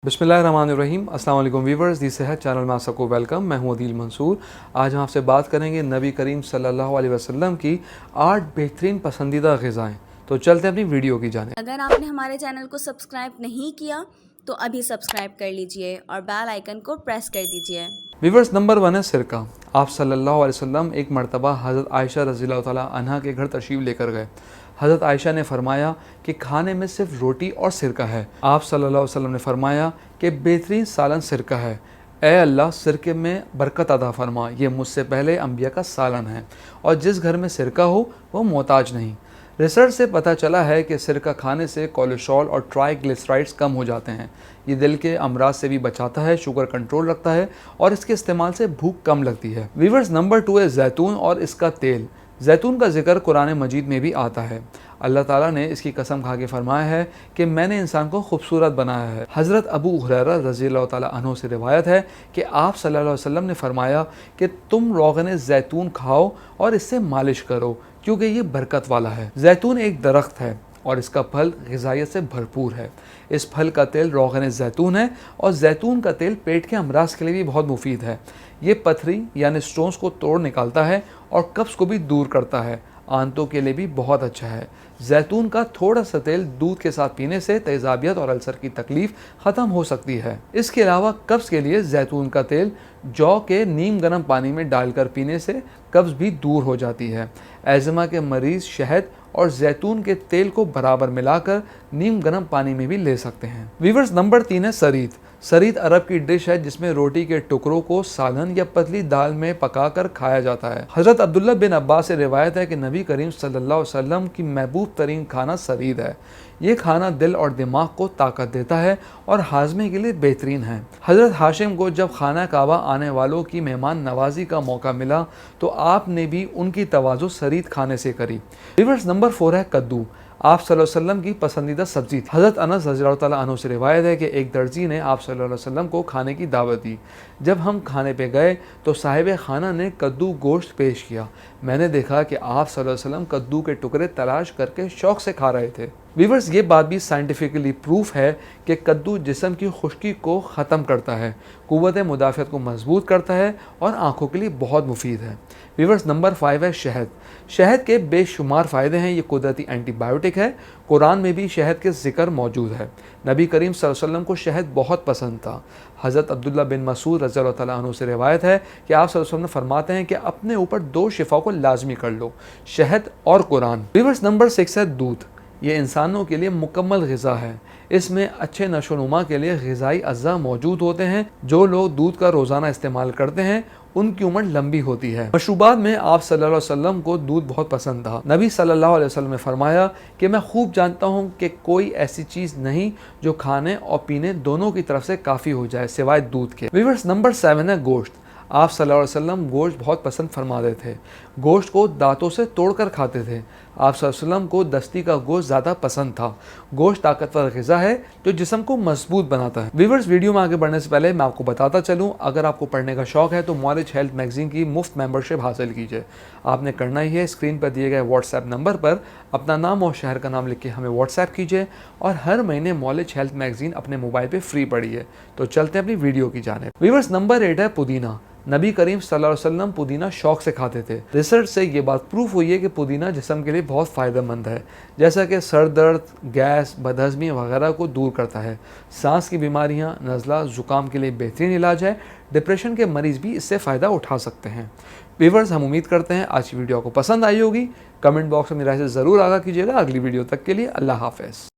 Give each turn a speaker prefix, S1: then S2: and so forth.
S1: बिस्मिल्लाहिर्रहमानिर्रहीम। अस्सलाम वालेकुम व्यूवर्स, दी सेहत चैनल में आप सबको वेलकम। मैं हूं अदील मंसूर। आज हम आपसे बात करेंगे नबी करीम सल्लल्लाहु अलैहि वसल्लम की 8 बेहतरीन पसंदीदा ग़िज़ाएँ। तो चलते हैं अपनी वीडियो की जानिब।
S2: अगर आपने हमारे चैनल को सब्सक्राइब नहीं किया तो अभी सब्सक्राइब कर लीजिए और बेल आइकन को प्रेस कर दीजिए।
S1: व्यूवर्स, नंबर 1 है सिरका। आप सल्लल्लाहु अलैहि वसल्लम एक मरतबा हज़रत आयशा रज़ियल्लाहु तआला अन्हा के घर तशरीफ़ लेकर गए। हज़रत आयशा ने फरमाया कि खाने में सिर्फ रोटी और सिरका है। आप सल्लल्लाहु अलैहि वसल्लम ने फरमाया कि बेहतरीन सालन सिरका है। ए अल्लाह, सिरके में बरकत अता फरमा, ये मुझसे पहले अम्बिया का सालन है और जिस घर में सिरका हो वो मोहताज नहीं। रिसर्च से पता चला है कि सिरका खाने से कोलेस्ट्रॉल और ट्राइग्लिसराइड्स कम हो जाते हैं। ये दिल के अमराज से भी बचाता है, शुगर कंट्रोल रखता है और इसके इस्तेमाल से भूख कम लगती है। व्यूअर्स, नंबर 2 है जैतून और इसका तेल। जैतून का जिक्र कुरान मजीद में भी आता है। अल्लाह ताला ने इसकी कसम खा के फरमाया है कि मैंने इंसान को खूबसूरत बनाया है। हज़रत अबू हुरैरा रज़ियल्लाहु ताला अन्हु से रिवायत है कि आप सल्लल्लाहु अलैहि वसल्लम ने फरमाया कि तुम रोग़न ज़ैतून खाओ और इससे मालिश करो क्योंकि ये बरकत वाला है। जैतून एक दरख्त है और इसका फल ग़िज़ाइयत से भरपूर है। इस फल का तेल रोग़न ज़ैतून है और जैतून का तेल पेट के अमराज के लिए भी बहुत मुफीद है। ये पथरी यानी स्टोन्स को तोड़ निकालता है और कब्ज़ को भी दूर करता है। आंतों के लिए भी बहुत अच्छा है। जैतून का थोड़ा सा तेल दूध के साथ पीने से तेज़ाबियत और अल्सर की तकलीफ़ ख़त्म हो सकती है। इसके अलावा कब्ज़ के लिए जैतून का तेल जौ के नीम गर्म पानी में डालकर पीने से कब्ज़ भी दूर हो जाती है। एज़मा के मरीज़ शहद और जैतून के तेल को बराबर मिलाकर नीम गर्म पानी में भी ले सकते हैं। व्यूअर्स, नंबर 3 है सरीत। सरीत अरब की डिश है जिसमें रोटी के टुकड़ों को सालन या पतली दाल में पकाकर खाया जाता है। हज़रत अब्दुल्ला बिन अब्बास से रिवायत है कि नबी करीम सल्लल्लाहु अलैहि वसल्लम की महबूब तरीन खाना सरीत है। ये खाना दिल और दिमाग को ताकत देता है और हाजमे के लिए बेहतरीन है। हज़रत हाशिम को जब खाना काबा आने वालों की मेहमान नवाजी का मौका मिला तो आपने भी उनकी तवाज़ो सरीत खाने से करी। व्यूअर्स, नंबर 4 है कद्दू। आप सल्लल्लाहु अलैहि वसल्लम की पसंदीदा सब्जी थी। हज़रत अनस रज़ियल्लाहु तआला अन्हु से रिवायत है कि एक दर्जी ने आप सल्लल्लाहु अलैहि वसल्लम को खाने की दावत दी। जब हम खाने पे गए तो साहिब खाना ने कद्दू गोश्त पेश किया। मैंने देखा कि आप सल्लल्लाहु अलैहि वसल्लम कद्दू के टुकड़े तलाश करके शौक़ से खा रहे थे। व्यूअर्स, ये बात भी साइंटिफिकली प्रूफ है कि कद्दू जिस्म की खुश्की को ख़त्म करता है, क़ुव्वत मुदाफ़अत को मजबूत करता है और आँखों के लिए बहुत मुफीद है। व्यूअर्स, नंबर 5 है शहद। शहद के बेशुमार फ़ायदे हैं। ये कुदरती एंटीबायोटिक है। कुरान में भी शहद के ज़िक्र मौजूद है। नबी करीम सल्लल्लाहु अलैहि वसल्लम को शहद बहुत पसंद था। हज़रत अब्दुल्ला बिन मसूद रज़ियल्लाहु तआला अन्हु से रिवायत है कि आप सल्लल्लाहु अलैहि वसल्लम फरमाते हैं कि अपने ऊपर 2 शिफा को लाजमी कर लो, शहद और कुरान। व्यूअर्स, नंबर 6 है दूध। ये इंसानों के लिए मुकम्मल ग़िज़ा है। इसमें अच्छे नशोनुमा के लिए ग़िज़ाई अज़्ज़ा मौजूद होते हैं। जो लोग दूध का रोज़ाना इस्तेमाल करते हैं उनकी उम्र लंबी होती है। मशरूबात में आप सल्लल्लाहु अलैहि वसल्लम को दूध बहुत पसंद था। नबी सल्लल्लाहु अलैहि वसल्लम ने फरमाया कि मैं खूब जानता हूँ कि कोई ऐसी चीज़ नहीं जो खाने और पीने दोनों की तरफ से काफ़ी हो जाए सिवाय दूध के। व्यूअर्स, नंबर 7 है गोश्त। आप सल्लल्लाहु अलैहि वसल्लम गोश्त बहुत पसंद फरमाते थे। गोश्त को दांतों से तोड़कर खाते थे। आप सल्लल्लाहु अलैहि वसल्लम को दस्ती का गोश्त ज़्यादा पसंद था। गोश्त ताकतवर ग़िज़ा है जो जिस्म को मजबूत बनाता है। व्यूअर्स, वीडियो में आगे बढ़ने से पहले मैं आपको बताता चलूँ, अगर आपको पढ़ने का शौक़ है तो मॉलेज हेल्थ मैगज़ीन की मुफ्त मेंबरशिप हासिल कीजिए। आपने करना ही है, स्क्रीन पर दिए गए व्हाट्सएप नंबर पर अपना नाम और शहर का नाम लिख के हमें व्हाट्सएप कीजिए और हर महीने मॉलेज हेल्थ मैगज़ीन अपने मोबाइल पर फ्री पढ़िए। तो चलते हैं अपनी वीडियो की जानिब। व्यूअर्स, नंबर 8 है पुदीना। नबी करीम सल्लल्लाहु अलैहि वसल्लम पुदीना शौक़ से खाते थे। रिसर्च से ये बात प्रूफ हुई है कि पुदीना जिस्म के लिए बहुत फ़ायदेमंद है, जैसा कि सर दर्द, गैस, बदहज़मी वगैरह को दूर करता है। सांस की बीमारियां, नज़ला, ज़ुकाम के लिए बेहतरीन इलाज है। डिप्रेशन के मरीज़ भी इससे फ़ायदा उठा सकते हैं। व्यूअर्स, हम उम्मीद करते हैं आज की वीडियो आपको पसंद आई होगी। कमेंट बॉक्स में मेरी राय से ज़रूर आगाह कीजिएगा। अगली वीडियो तक के लिए अल्लाह हाफ़िज़।